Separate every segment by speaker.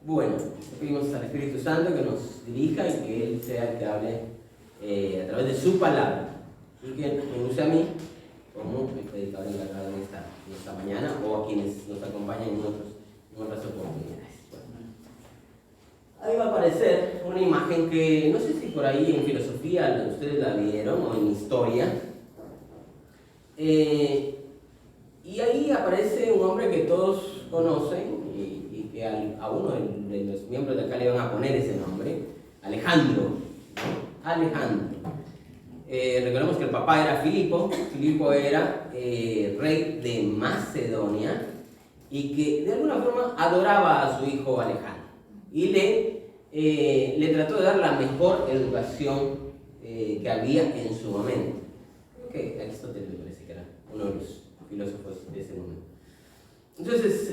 Speaker 1: Bueno, pedimos al Espíritu Santo que nos dirija y que Él sea el que hable a través de su palabra y que me use a mí como el predicador encargado en esta mañana o a quienes nos acompañan en otras oportunidades. Bueno, ahí va a aparecer una imagen que no sé si por ahí en filosofía ustedes la vieron o en historia. Y ahí aparece un hombre que todos conocen y que a uno de los miembros de acá le van a poner ese nombre, Alejandro, ¿no? Alejandro. Recordemos que el papá era Filipo. Filipo era rey de Macedonia y que de alguna forma adoraba a su hijo Alejandro y le trató de dar la mejor educación que había en su momento. Creo que Aristóteles me parece que era uno de los filósofos de ese momento. Entonces,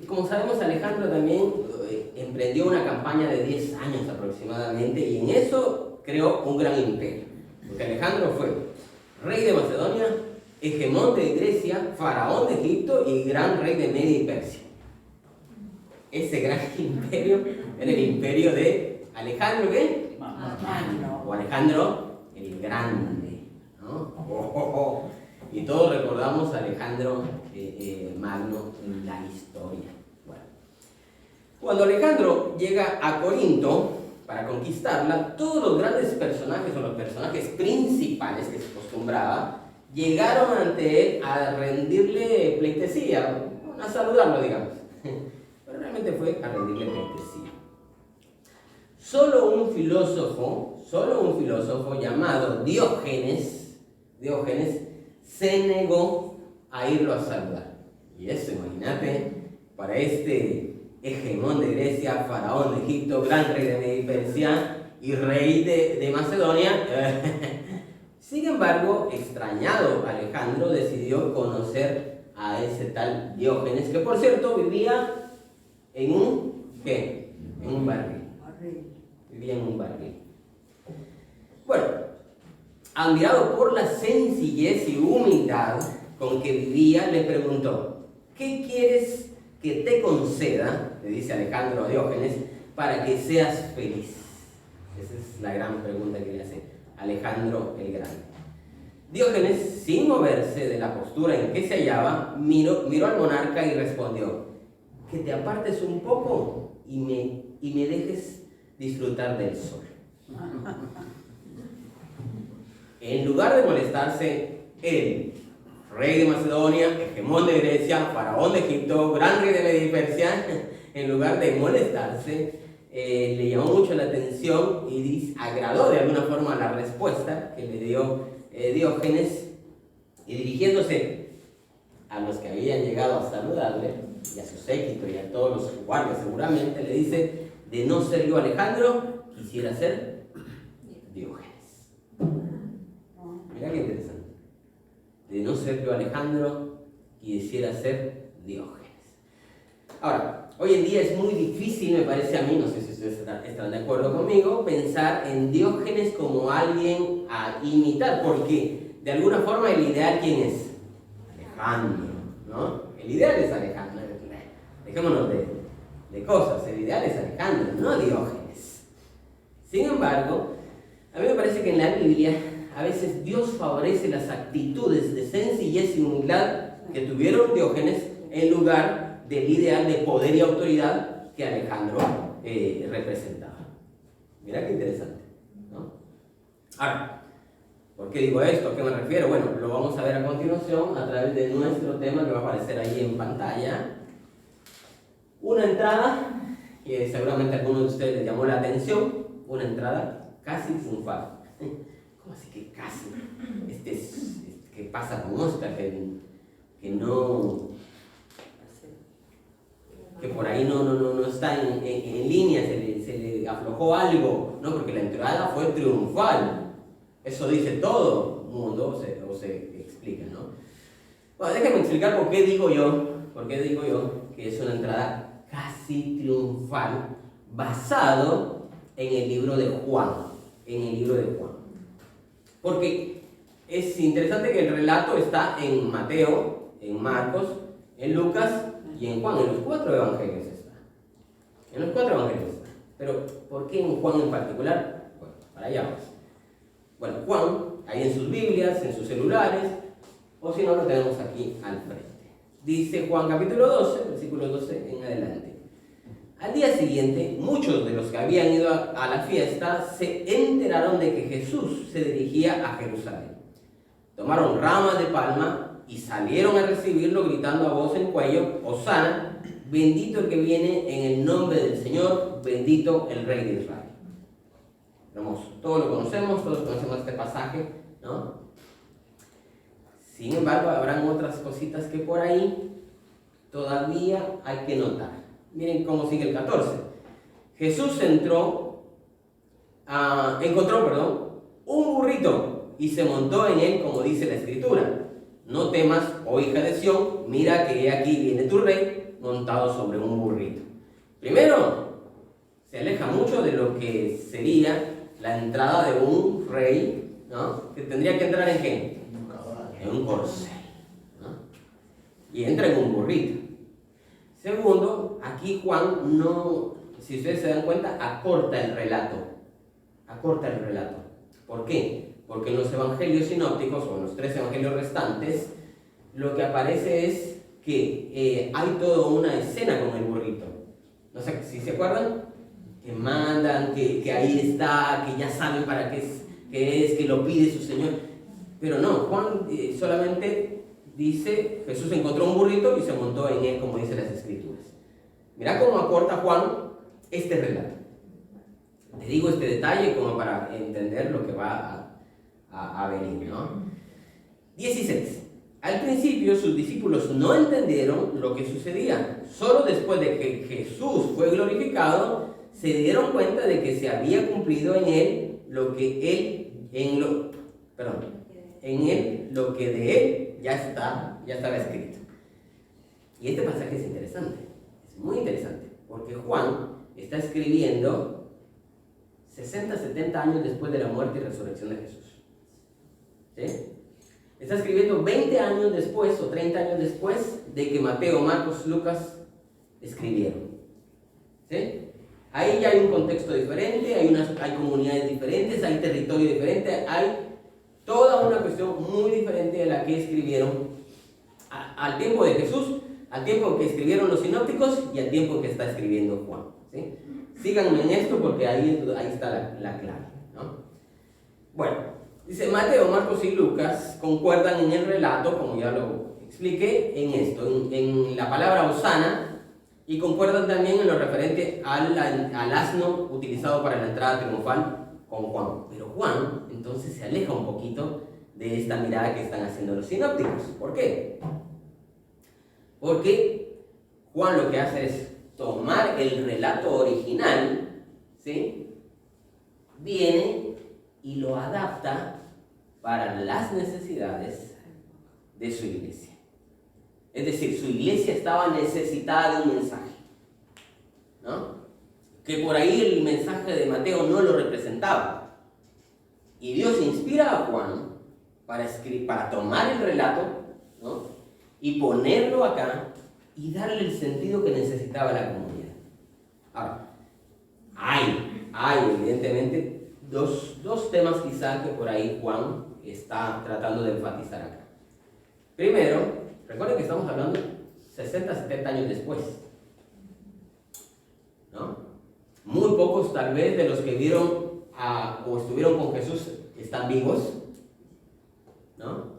Speaker 1: como sabemos, Alejandro también emprendió una campaña de 10 años aproximadamente y en eso creó un gran imperio. Porque Alejandro fue rey de Macedonia, hegemón de Grecia, faraón de Egipto y gran rey de Media y Persia. Ese gran imperio era el imperio de Alejandro, ¿qué? Magno. O Alejandro el Grande, ¿no? Y todos recordamos a Alejandro Magno en la historia. Bueno, cuando Alejandro llega a Corinto para conquistarla, todos los grandes personajes o los personajes principales que se acostumbraba llegaron ante él a rendirle pleitesía, a saludarlo, digamos. Pero realmente fue a rendirle pleitesía. Solo un filósofo llamado Diógenes se negó a irlo a saludar. Y eso, imagínate, para este hegemón de Grecia, faraón de Egipto, gran rey de Media y Persia y rey de Macedonia. Sin embargo, extrañado, Alejandro decidió conocer a ese tal Diógenes, que por cierto vivía en un barril. Vivía en un barril. Bueno, admirado por la sencillez y humildad con que vivía, le preguntó: ¿qué quieres que te conceda? Le dice Alejandro a Diógenes, para que seas feliz. Esa es la gran pregunta que le hace Alejandro el Grande. Diógenes, sin moverse de la postura en que se hallaba, miró al monarca y respondió: que te apartes un poco y me dejes disfrutar del sol. En lugar de molestarse, él, rey de Macedonia, hegemón de Grecia, faraón de Egipto, gran rey de Media y Persia, en lugar de molestarse, le llamó mucho la atención y agradó de alguna forma la respuesta que le dio Diógenes, y dirigiéndose a los que habían llegado a saludarle, y a su séquito y a todos los guardias seguramente, le dice: de no ser yo Alejandro, quisiera ser Diógenes. Mirá qué interesante. De no ser yo Alejandro, quisiera ser Diógenes. Ahora, hoy en día es muy difícil, me parece a mí, no sé si ustedes están de acuerdo conmigo, pensar en Diógenes como alguien a imitar, porque de alguna forma el ideal, ¿quién es? Alejandro, ¿no? El ideal es Alejandro. Dejémonos de cosas, el ideal es Alejandro, no Diógenes. Sin embargo, a mí me parece que en la Biblia a veces Dios favorece las actitudes de sencillez y humildad que tuvieron Diógenes en lugar del ideal de poder y autoridad que Alejandro representaba. Mirá qué interesante, ¿no? Ahora, ¿por qué digo esto? ¿A qué me refiero? Bueno, lo vamos a ver a continuación a través de nuestro tema que va a aparecer ahí en pantalla. Una entrada que seguramente a algunos de ustedes les llamó la atención, una entrada casi triunfal. ¿Cómo así que casi? ¿Qué pasa con Oscar? Que por ahí no está en línea, se le aflojó algo, ¿no? Porque la entrada fue triunfal. Eso dice todo el mundo, o se explica, ¿no? Bueno, déjenme explicar por qué digo yo que es una entrada casi triunfal, basado en el libro de Juan. Porque es interesante que el relato está en Mateo, en Marcos, en Lucas y en Juan. En los 4 evangelios está. En los 4 evangelios está. Pero, ¿por qué en Juan en particular? Bueno, para allá vamos. Bueno, Juan, ahí en sus Biblias, en sus celulares, o si no, lo tenemos aquí al frente. Dice Juan capítulo 12, versículo 12 en adelante. Al día siguiente, muchos de los que habían ido a la fiesta se enteraron de que Jesús se dirigía a Jerusalén. Tomaron ramas de palma y salieron a recibirlo gritando a voz en cuello: Hosana, bendito el que viene en el nombre del Señor, bendito el Rey de Israel. Hermoso, todos conocemos este pasaje, ¿no? Sin embargo, habrán otras cositas que por ahí todavía hay que notar. Miren cómo sigue el 14. Jesús encontró, un burrito y se montó en él, como dice la Escritura. No temas, oh hija de Sión, mira que aquí viene tu rey montado sobre un burrito. Primero, se aleja mucho de lo que sería la entrada de un rey, ¿no? Que tendría que entrar ¿en qué? En un corcel, ¿no? Y entra en un burrito. Segundo, aquí Juan no, si ustedes se dan cuenta, acorta el relato. ¿Por qué? Porque en los evangelios sinópticos, o en los 3 evangelios restantes, lo que aparece es que hay toda una escena con el burrito. No sé si se acuerdan, que mandan, que ahí está, que ya saben para qué es, que lo pide su Señor. Pero no, Juan solamente dice: Jesús encontró un burrito y se montó en él, como dice las Escrituras. Mirá cómo acorta Juan este relato. Te digo este detalle como para entender lo que va a venir, ¿no? 16. Al principio sus discípulos no entendieron lo que sucedía. Solo después de que Jesús fue glorificado, se dieron cuenta de que se había cumplido en él lo que de él ya estaba escrito. Y este pasaje es interesante, es muy interesante, porque Juan está escribiendo 60, 70 años después de la muerte y resurrección de Jesús. ¿Sí? Está escribiendo 20 años después o 30 años después de que Mateo, Marcos, Lucas escribieron. ¿Sí? Ahí ya hay un contexto diferente, hay comunidades diferentes, hay territorio diferente, hay toda una cuestión muy diferente de la que escribieron al tiempo de Jesús, al tiempo en que escribieron los sinópticos y al tiempo en que está escribiendo Juan. ¿Sí? Síganme en esto porque ahí está la clave, ¿no? Bueno, dice Mateo, Marcos y Lucas concuerdan en el relato, como ya lo expliqué, en esto, en la palabra Hosana, y concuerdan también en lo referente al asno utilizado para la entrada triunfal con Juan. Pero Juan entonces se aleja un poquito de esta mirada que están haciendo los sinópticos. ¿Por qué? Porque Juan lo que hace es tomar el relato original, ¿sí? Viene y lo adapta para las necesidades de su iglesia. Es decir, su iglesia estaba necesitada de un mensaje, ¿no? Que por ahí el mensaje de Mateo no lo representaba. Y Dios inspira a Juan para tomar el relato, ¿no? Y ponerlo acá y darle el sentido que necesitaba la comunidad. Ahora, hay evidentemente dos temas quizá que por ahí Juan está tratando de enfatizar acá. Primero, recuerden que estamos hablando 60, 70 años después, ¿no? Muy pocos tal vez de los que vieron o estuvieron con Jesús están vivos, ¿no?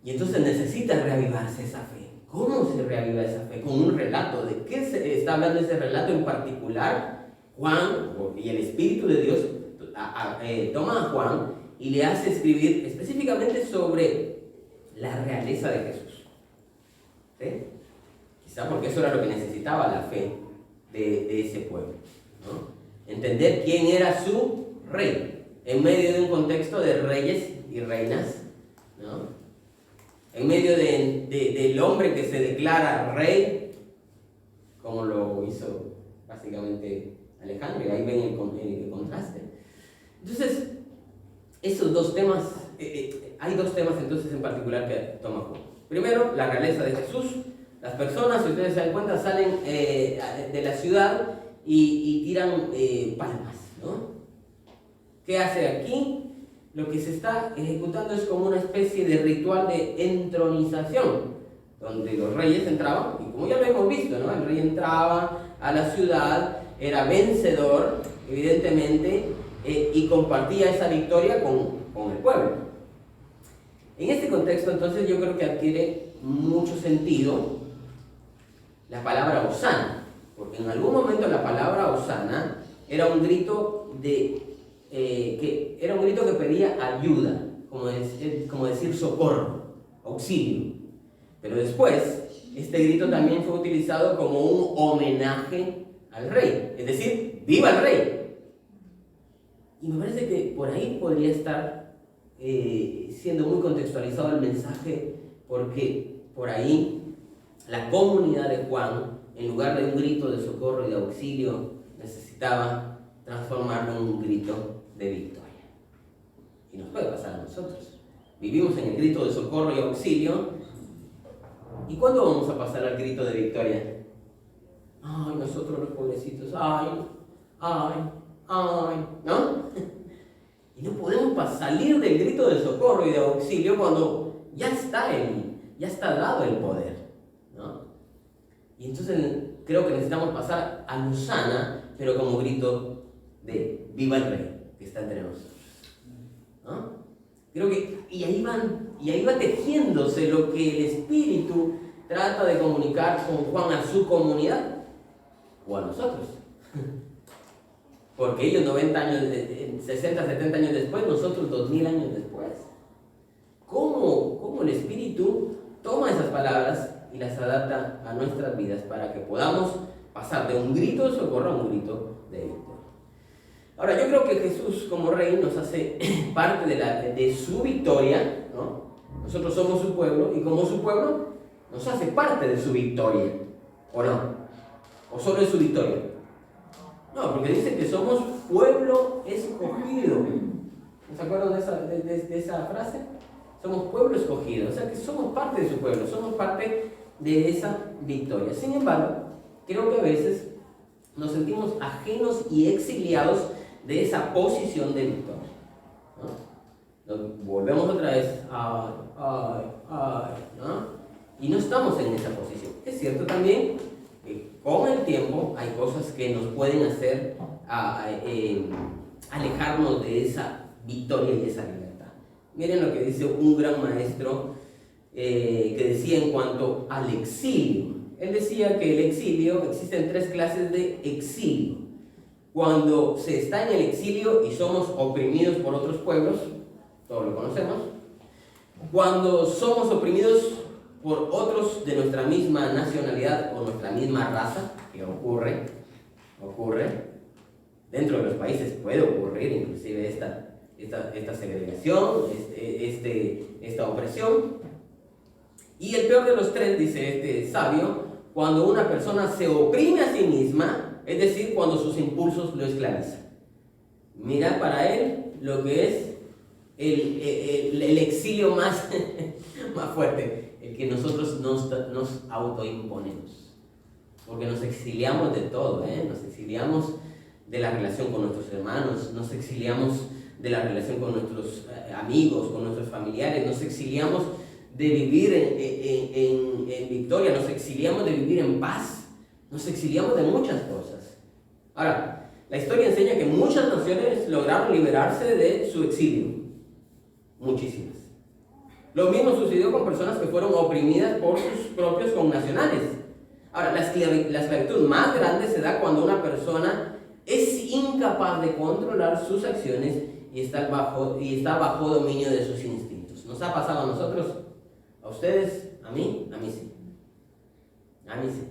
Speaker 1: Y entonces necesita reavivarse esa fe. ¿Cómo se reaviva esa fe? Con un relato. ¿De qué se está hablando ese relato en particular? Juan y el Espíritu de Dios toma a Juan y le hace escribir específicamente sobre la realeza de Jesús. ¿Sí? Quizá porque eso era lo que necesitaba la fe de ese pueblo, ¿no? Entender quién era su rey en medio de un contexto de reyes y reinas, ¿no? En medio del hombre que se declara rey, como lo hizo básicamente Alejandro, y ahí ven el contraste. Entonces, esos dos temas, hay dos temas entonces en particular que toma Juan. Primero, la realeza de Jesús. Las personas, si ustedes se dan cuenta, salen de la ciudad y tiran palmas, ¿no? ¿Qué hace aquí? Lo que se está ejecutando es como una especie de ritual de entronización, donde los reyes entraban, y como ya lo hemos visto, ¿no? El rey entraba a la ciudad, era vencedor, evidentemente, y compartía esa victoria con el pueblo. En este contexto, entonces, yo creo que adquiere mucho sentido la palabra Hosana, porque en algún momento la palabra Hosana era un grito que pedía ayuda, como decir socorro, auxilio. Pero después, este grito también fue utilizado como un homenaje al rey, es decir, ¡viva el rey! Y me parece que por ahí podría estar siendo muy contextualizado el mensaje, porque por ahí la comunidad de Juan, en lugar de un grito de socorro y de auxilio, necesitaba transformarlo en un grito de victoria. Y nos puede pasar a nosotros. Vivimos en el grito de socorro y auxilio. ¿Y cuándo vamos a pasar al grito de victoria? Ay, nosotros los pobrecitos, ay, ¿no? Y no podemos salir del grito de socorro y de auxilio cuando ya está dado el poder, ¿no? Y entonces creo que necesitamos pasar a Hosana, pero como grito de ¡viva el rey que está entre nosotros! ¿No? Creo que y ahí va tejiéndose lo que el Espíritu trata de comunicar con Juan a su comunidad o a nosotros. Porque ellos 90 años, 60, 70 años después, nosotros 2000 años después. ¿Cómo el Espíritu toma esas palabras y las adapta a nuestras vidas para que podamos pasar de un grito de socorro a un grito de victoria? Ahora, yo creo que Jesús como Rey nos hace parte de su victoria, ¿no? Nosotros somos su pueblo y como su pueblo nos hace parte de su victoria, ¿o no? ¿O solo es su victoria? No, porque dice que somos pueblo escogido. ¿Se acuerdan de esa frase? Somos pueblo escogido, o sea que somos parte de su pueblo, somos parte de esa victoria. Sin embargo, creo que a veces nos sentimos ajenos y exiliados de esa posición de victoria, ¿no? Nos volvemos otra vez, ¿no? Y no estamos en esa posición. Es cierto también que con el tiempo hay cosas que nos pueden hacer alejarnos de esa victoria y esa libertad. Miren lo que dice un gran maestro que decía en cuanto al exilio. Él decía que el exilio, existen 3 clases de exilio. Cuando se está en el exilio y somos oprimidos por otros pueblos, todos lo conocemos. Cuando somos oprimidos por otros de nuestra misma nacionalidad o nuestra misma raza, que ocurre, dentro de los países puede ocurrir inclusive esta segregación, esta opresión. Y el peor de los 3, dice este sabio, cuando una persona se oprime a sí misma, es decir, cuando sus impulsos lo esclavizan. Mira para él lo que es el exilio más fuerte, el que nosotros nos autoimponemos. Porque nos exiliamos de todo, nos exiliamos de la relación con nuestros hermanos, nos exiliamos de la relación con nuestros amigos, con nuestros familiares, nos exiliamos de vivir en victoria, nos exiliamos de vivir en paz, nos exiliamos de muchas cosas. Ahora, la historia enseña que muchas naciones lograron liberarse de su exilio, muchísimas. Lo mismo sucedió con personas que fueron oprimidas por sus propios connacionales. Ahora, la esclavitud más grande se da cuando una persona es incapaz de controlar sus acciones y está bajo dominio de sus instintos. ¿Nos ha pasado a nosotros? ¿A ustedes? ¿A mí? A mí sí. A mí sí.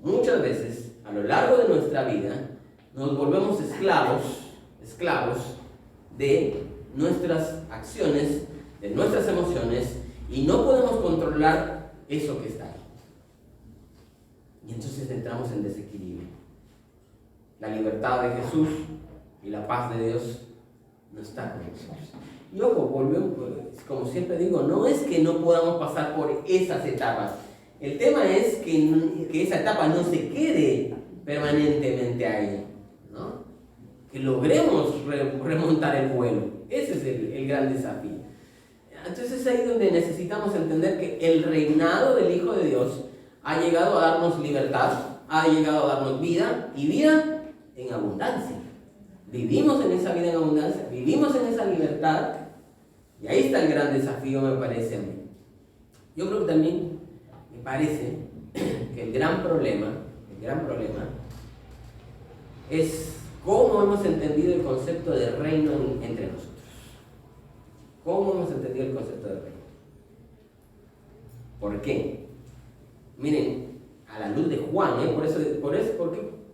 Speaker 1: Muchas veces, a lo largo de nuestra vida, nos volvemos esclavos de nuestras acciones, de nuestras emociones, y no podemos controlar eso que está ahí. Y entonces entramos en desequilibrio. La libertad de Jesús y la paz de Dios no está con nosotros. Y ojo, volvemos, como siempre digo, no es que no podamos pasar por esas etapas. El tema es que esa etapa no se quede permanentemente ahí, ¿no? Que logremos remontar el vuelo. Ese es el gran desafío. Entonces es ahí donde necesitamos entender que el reinado del Hijo de Dios ha llegado a darnos libertad, ha llegado a darnos vida y vida en abundancia. Vivimos en esa vida en abundancia, vivimos en esa libertad y ahí está el gran desafío, me parece a mí. Yo creo que también me parece que el gran problema es cómo hemos entendido el concepto de reino entre nosotros. ¿Cómo hemos entendido el concepto de reino? ¿Por qué? Miren, a la luz de Juan,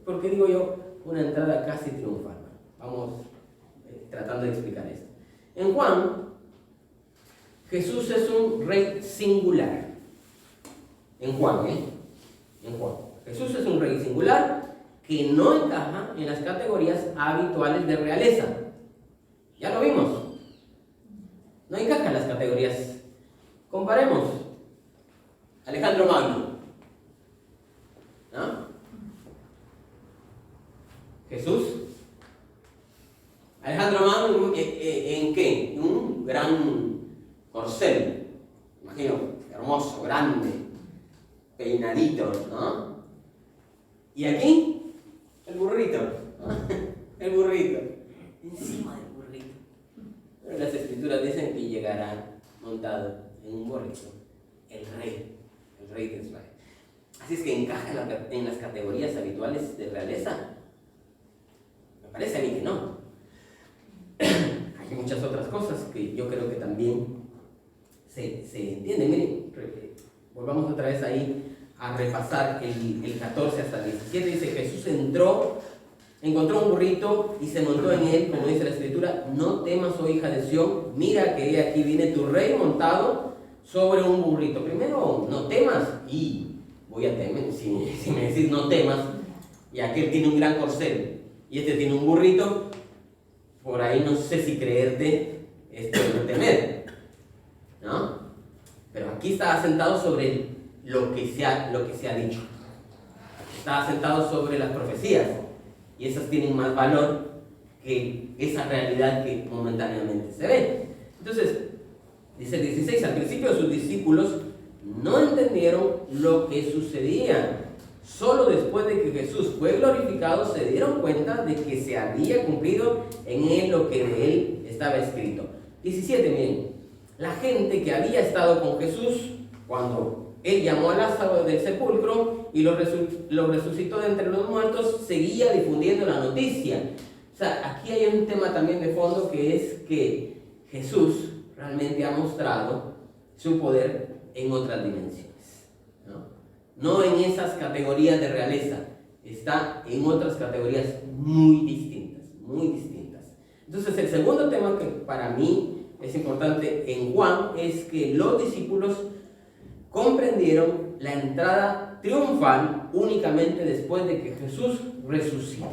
Speaker 1: ¿por qué digo yo una entrada casi triunfal? Vamos tratando de explicar esto. En Juan, Jesús es un rey singular. En Juan, Jesús es un rey singular que no encaja en las categorías habituales de realeza. Ya lo vimos. No encaja en las categorías. Comparemos. Alejandro Magno, ¿no? Jesús. Alejandro Magno, ¿en qué? En un gran corcel. Imagino, hermoso, grande, peinadito, ¿no? Y aquí, el burrito, ¿no? El burrito. Encima del burrito. Pero las escrituras dicen que llegará montado en un burrito el rey de Israel. Así es que encaja en las categorías habituales de realeza. Me parece a mí que no. Hay muchas otras cosas que yo creo que también se entienden. Miren, volvamos otra vez ahí a repasar el 14 hasta el 17. Dice: Jesús encontró un burrito y se montó en él, como dice la escritura. No temas, oh hija de Sión, mira que aquí viene tu rey montado sobre un burrito. Primero, no temas, y voy a temer, si me decís no temas, y aquel tiene un gran corcel, y este tiene un burrito, por ahí no sé si creerte esto de no temer, ¿no? Pero aquí está asentado sobre lo que se ha dicho. Está asentado sobre las profecías, y esas tienen más valor que esa realidad que momentáneamente se ve. Entonces, dice el 16, al principio sus discípulos no entendieron lo que sucedía. Solo después de que Jesús fue glorificado se dieron cuenta de que se había cumplido en él lo que de él estaba escrito. 17, miren, la gente que había estado con Jesús cuando él llamó a Lázaro del sepulcro y lo resucitó de entre los muertos, seguía difundiendo la noticia. O sea, aquí hay un tema también de fondo, que es que Jesús realmente ha mostrado su poder en otras dimensiones, no en esas categorías de realeza, está en otras categorías muy distintas. Entonces, el segundo tema que para mí es importante en Juan es que los discípulos comprendieron la entrada triunfal únicamente después de que Jesús resucita.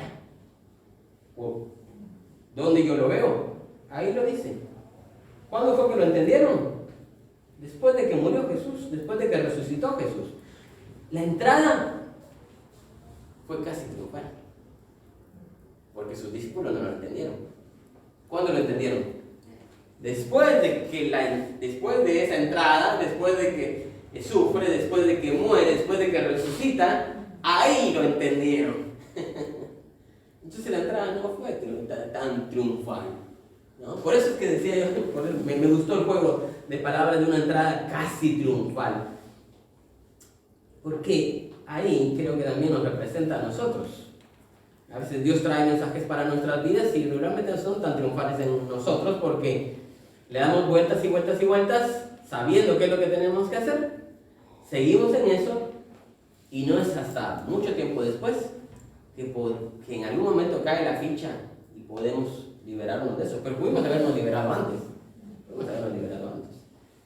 Speaker 1: ¿Dónde yo lo veo? Ahí lo dice. ¿Cuándo fue que lo entendieron? Después de que murió Jesús, después de que resucitó Jesús. La entrada fue casi triunfal, porque sus discípulos no lo entendieron. ¿Cuándo lo entendieron? Después de esa entrada, después de que sufre, después de que muere, después de que resucita, ahí lo entendieron. Entonces la entrada no fue tan triunfal, ¿no? Por eso es que decía yo, me gustó el juego de palabras de una entrada casi triunfal, porque ahí creo que también nos representa a nosotros. A veces Dios trae mensajes para nuestras vidas y realmente no son tan triunfales en nosotros, porque le damos vueltas y vueltas y vueltas sabiendo qué es lo que tenemos que hacer, seguimos en eso y no es hasta mucho tiempo después que en algún momento cae la ficha y podemos liberarnos de eso. Pero pudimos habernos liberado antes,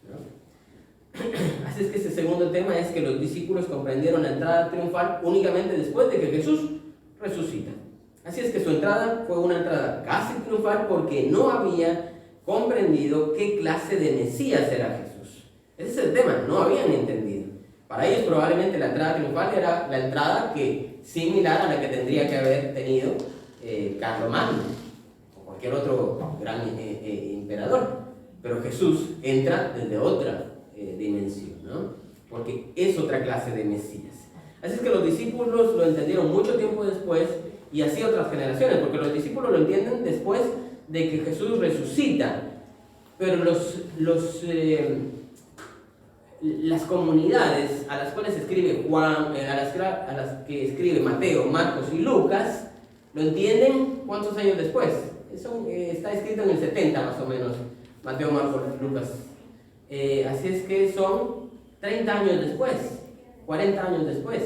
Speaker 1: ¿no? Así es que ese segundo tema es que los discípulos comprendieron la entrada triunfal únicamente después de que Jesús resucita. Así es que su entrada fue una entrada casi triunfal porque no había comprendido qué clase de Mesías era Jesús. Ese es el tema, no habían entendido. Para ellos probablemente la entrada triunfal era la entrada similar a la que tendría que haber tenido Carlomagno o cualquier otro gran emperador. Pero Jesús entra desde otra dimensión, ¿no? Porque es otra clase de Mesías. Así es que los discípulos lo entendieron mucho tiempo después y así otras generaciones, porque los discípulos lo entienden después de que Jesús resucita. Pero las comunidades a las cuales escribe Juan, a las que escribe Mateo, Marcos y Lucas, lo entienden ¿cuántos años después? Eso está escrito en el 70 más o menos, Mateo, Marcos, Lucas. Así es que son 30 años después, 40 años después.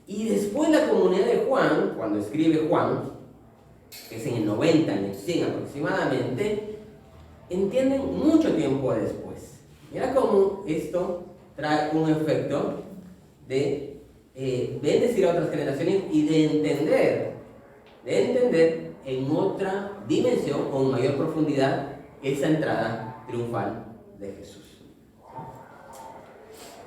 Speaker 1: Y después la comunidad de Juan, cuando escribe Juan, que es en el 90, en el 100 aproximadamente, entienden mucho tiempo después. Mira cómo esto trae un efecto de bendecir a otras generaciones y de entender en otra dimensión o en mayor profundidad esa entrada triunfal de Jesús.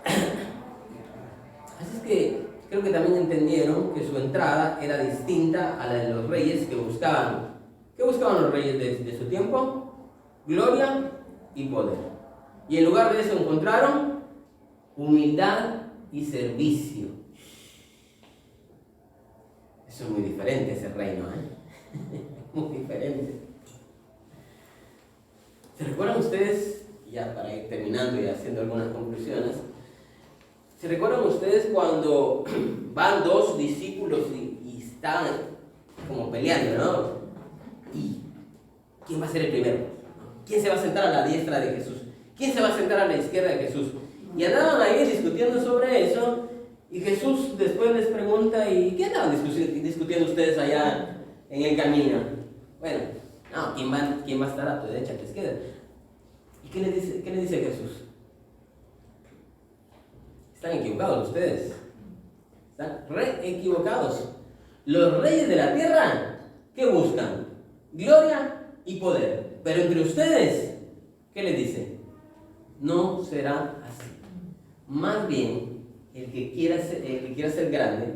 Speaker 1: Así es que creo que también entendieron que su entrada era distinta a la de los reyes que buscaban. ¿Qué buscaban los reyes de su tiempo? Gloria y poder. Y en lugar de eso encontraron humildad y servicio. Eso es muy diferente, ese reino, muy diferente. ¿Se recuerdan ustedes, ya para ir terminando y haciendo algunas conclusiones, se recuerdan ustedes cuando van dos discípulos y están como peleando, ¿no? ¿Y quién va a ser el primero? ¿Quién se va a sentar a la diestra de Jesús? ¿Quién se va a sentar a la izquierda de Jesús? Y andaban ahí discutiendo sobre eso, y Jesús después les pregunta, ¿y qué andaban discutiendo ustedes allá en el camino? Bueno, no, ¿quién va a estar a tu derecha, a tu izquierda? ¿Y qué le dice Jesús? Están equivocados ustedes. Están equivocados. Los reyes de la tierra, ¿qué buscan? Gloria y poder. Pero entre ustedes, ¿qué les dice? No será así. Más bien, el que quiera ser grande,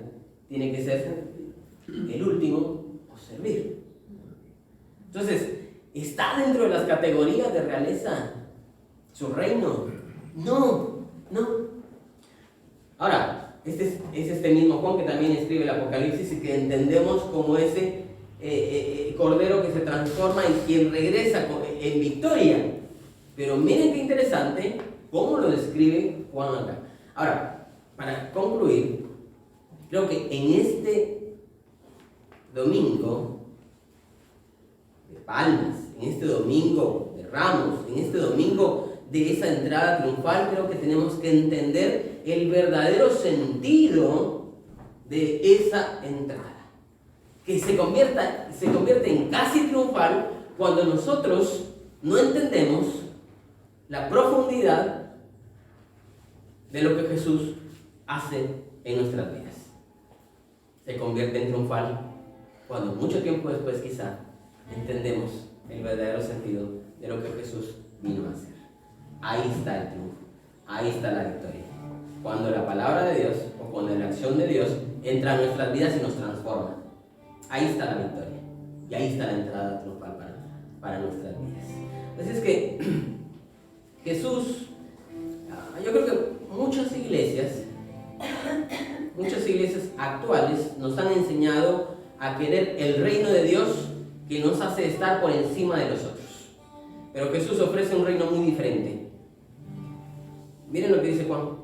Speaker 1: tiene que ser el último o servir. Entonces, ¿está dentro de las categorías de realeza su reino? No. Ahora, es este mismo Juan que también escribe el Apocalipsis y que entendemos como ese cordero que se transforma en quien regresa en victoria. Pero miren qué interesante cómo lo describe Juan acá. Ahora, para concluir, creo que en este domingo de Palmas, en este domingo de Ramos, en este domingo de esa entrada triunfal, creo que tenemos que entender el verdadero sentido de esa entrada, que se convierte en casi triunfal cuando nosotros no entendemos la profundidad de lo que Jesús hace en nuestras vidas. Se convierte en triunfal cuando mucho tiempo después quizá entendemos el verdadero sentido de lo que Jesús vino a hacer. Ahí está el triunfo, ahí está la victoria. Cuando la palabra de Dios o cuando la acción de Dios entra en nuestras vidas y nos transforma. Ahí está la victoria y ahí está la entrada triunfal para nuestras vidas. Así es que Jesús, yo creo que muchas iglesias actuales nos han enseñado a querer el reino de Dios que nos hace estar por encima de los otros. Pero Jesús ofrece un reino muy diferente. Miren lo que dice Juan.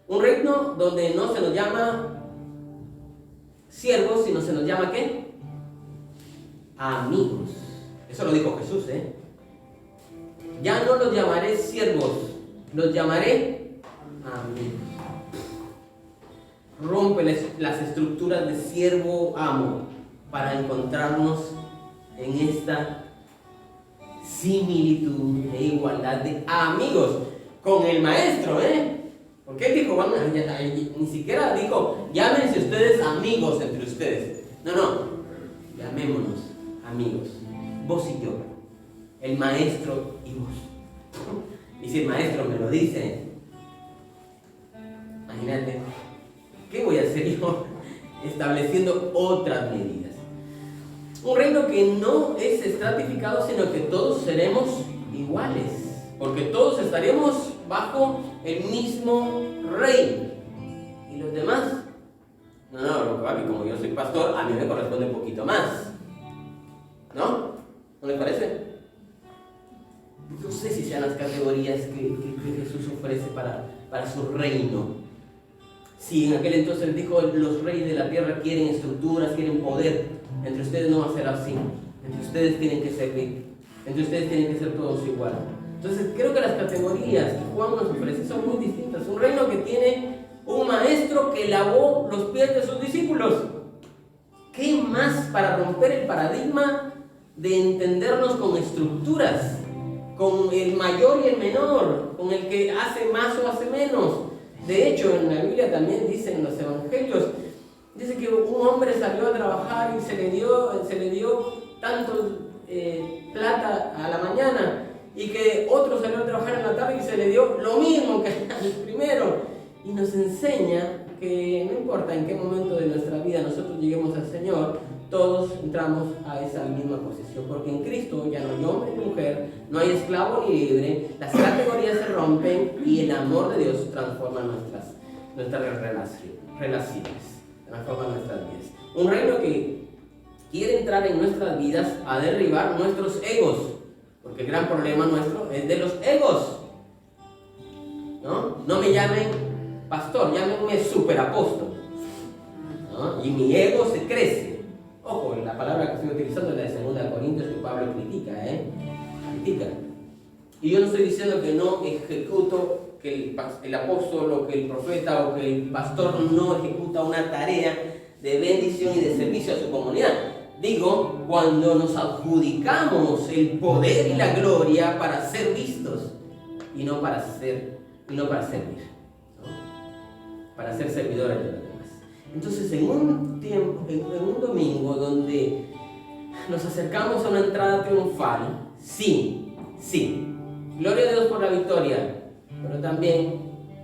Speaker 1: Un reino donde no se nos llama siervos, sino se nos llama ¿qué? Amigos. Eso lo dijo Jesús, Ya no los llamaré siervos, los llamaré amigos. Rompe las estructuras de siervo-amo para encontrarnos en esta similitud e igualdad de amigos con el maestro, Porque él dijo, ni siquiera dijo, llámense ustedes amigos entre ustedes. No, llamémonos amigos, vos y yo, el maestro y vos. Y si el maestro me lo dice, imagínate, ¿qué voy a hacer yo estableciendo otras medidas? Un reino que no es estratificado, sino que todos seremos iguales, porque todos estaremos bajo el mismo reino. ¿Y los demás? No, lo que pasa es que como yo soy pastor, a mí me corresponde un poquito más. ¿No? ¿No les parece? No sé si sean las categorías que Jesús ofrece para su reino. Si en aquel entonces dijo, los reyes de la tierra quieren estructuras, quieren poder, entre ustedes no va a ser así. Entre ustedes tienen que servir. Entre ustedes tienen que ser todos iguales. Entonces creo que las categorías que Juan nos ofrece son muy distintas. Un reino que tiene un maestro que lavó los pies de sus discípulos. ¿Qué más para romper el paradigma de entendernos con estructuras? Con el mayor y el menor, con el que hace más o hace menos. De hecho, en la Biblia también dice, en los evangelios, dice que un hombre salió a trabajar y se le dio tanto plata a la mañana, y que otro salió a trabajar en la tarde y se le dio lo mismo que al primero. Y nos enseña que no importa en qué momento de nuestra vida nosotros lleguemos al Señor, todos entramos a esa misma posición, porque en Cristo ya no hay hombre ni mujer, no hay esclavo ni libre, las categorías se rompen y el amor de Dios transforma nuestras relaciones, transforma nuestras vidas. Un reino que quiere entrar en nuestras vidas a derribar nuestros egos, porque el gran problema nuestro es de los egos. No me llamen pastor, llámenme superapóstol, ¿no? Y mi ego se crece. Ojo, la palabra que estoy utilizando es la de 2 Corintios, que Pablo critica, critica. Y yo no estoy diciendo que no ejecuto, que el apóstol o que el profeta o que el pastor no ejecuta una tarea de bendición y de servicio a su comunidad. Digo, cuando nos adjudicamos el poder y la gloria para ser vistos y no para servir, ¿no? Para ser servidores de los demás. Entonces, en un domingo donde nos acercamos a una entrada triunfal, sí, gloria a Dios por la victoria, pero también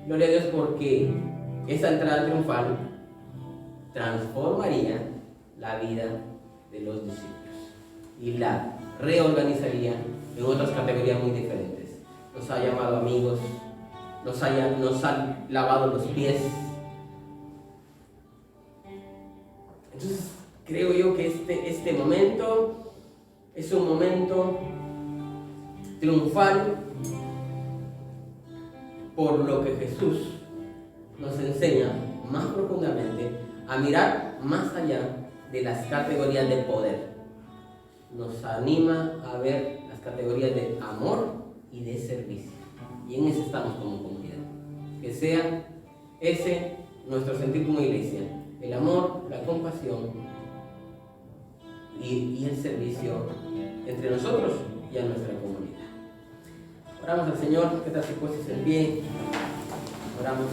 Speaker 1: gloria a Dios porque esa entrada triunfal transformaría la vida de los discípulos y la reorganizaría en otras categorías muy diferentes. Nos ha llamado amigos, nos ha lavado los pies. Entonces creo yo que este momento es un momento triunfal por lo que Jesús nos enseña más profundamente a mirar más allá de las categorías de poder. Nos anima a ver las categorías de amor y de servicio. Y en eso estamos como comunidad. Que sea ese nuestro sentir como iglesia. El amor, la compasión y el servicio entre nosotros y a nuestra comunidad. Oramos al Señor, que te has puesto en pie. Oramos.